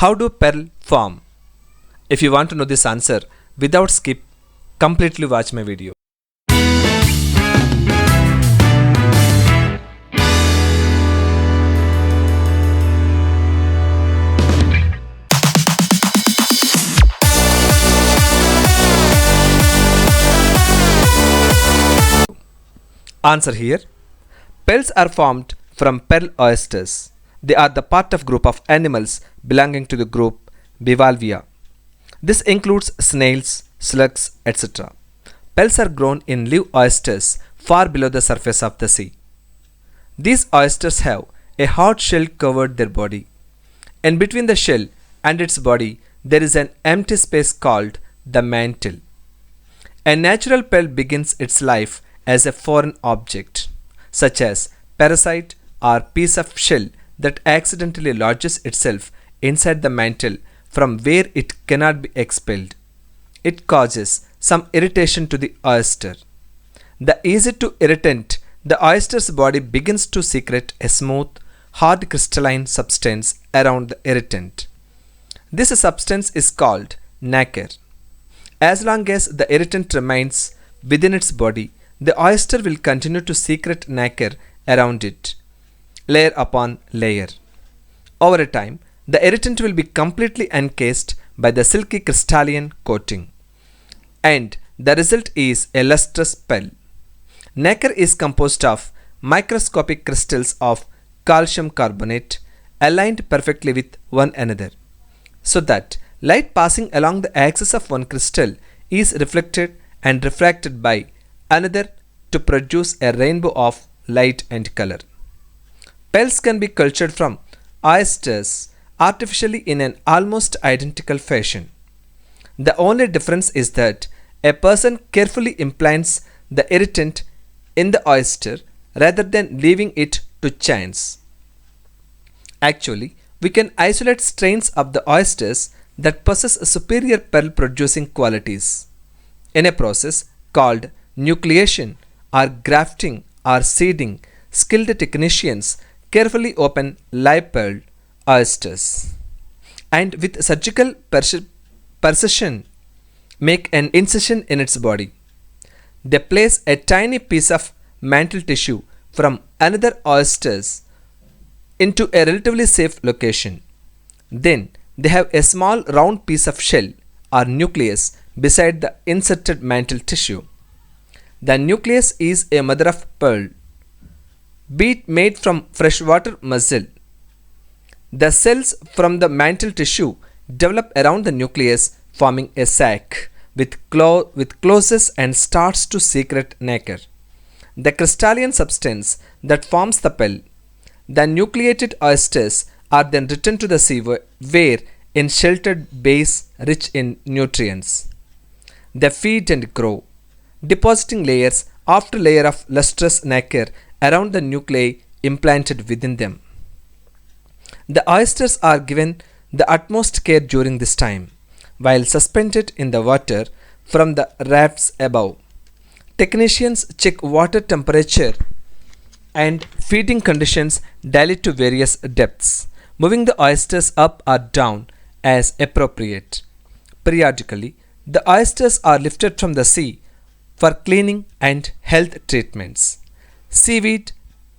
How do pearl form? If you want to know this answer without skip, completely watch my video. Answer here. Pearls are formed from pearl oysters. They are the part of group of animals belonging to the group Bivalvia. This includes snails, slugs, etc. Pearls are grown in live oysters far below the surface of the sea. These oysters have a hard shell covered their body. In between the shell and its body, there is an empty space called the mantle. A natural pearl begins its life as a foreign object, such as parasite or piece of shell that accidentally lodges itself inside the mantle from where it cannot be expelled. It causes some irritation to the oyster. The easy to irritant, the oyster's body begins to secrete a smooth, hard crystalline substance around the irritant. This substance is called nacre. As long as the irritant remains within its body, the oyster will continue to secrete nacre around it, layer upon layer. Over time, the irritant will be completely encased by the silky crystalline coating, and the result is a lustrous pearl. Nacre is composed of microscopic crystals of calcium carbonate aligned perfectly with one another, so that light passing along the axis of one crystal is reflected and refracted by another to produce a rainbow of light and color. Pearls can be cultured from oysters artificially in an almost identical fashion. The only difference is that a person carefully implants the irritant in the oyster rather than leaving it to chance. Actually, we can isolate strains of the oysters that possess superior pearl producing qualities in a process called nucleation or grafting or seeding. Skilled technicians carefully open live pearl oysters and with surgical precision make an incision in its body. They place a tiny piece of mantle tissue from another oysters into a relatively safe location. Then they have a small round piece of shell or nucleus beside the inserted mantle tissue. The nucleus is a mother of pearl, made from freshwater mussel. The cells from the mantle tissue develop around the nucleus, forming a sac with closes and starts to secrete nacre, the crystalline substance that forms the pearl. The nucleated oysters are then returned to the sea where in sheltered bays rich in nutrients. They feed and grow, depositing layers after layer of lustrous nacre around the nuclei implanted within them. The oysters are given the utmost care during this time, while suspended in the water from the rafts above. Technicians check water temperature and feeding conditions daily to various depths, moving the oysters up or down as appropriate. Periodically, the oysters are lifted from the sea for cleaning and health treatments. Seaweed,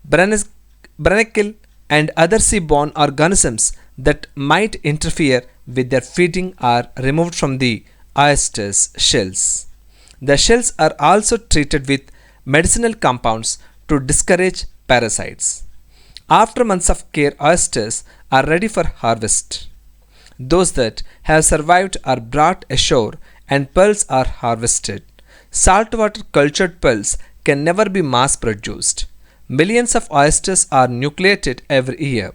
barnacle, and other sea-borne organisms that might interfere with their feeding are removed from the oyster's shells. The shells are also treated with medicinal compounds to discourage parasites. After months of care, oysters are ready for harvest. Those that have survived are brought ashore and pearls are harvested. Saltwater cultured pearls can never be mass produced. Millions of oysters are nucleated every year,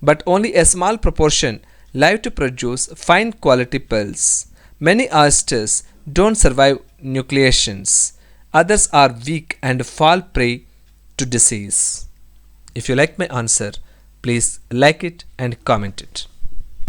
but only a small proportion live to produce fine quality pearls. Many oysters don't survive nucleations. Others are weak and fall prey to disease. If you like my answer, please like it and comment it.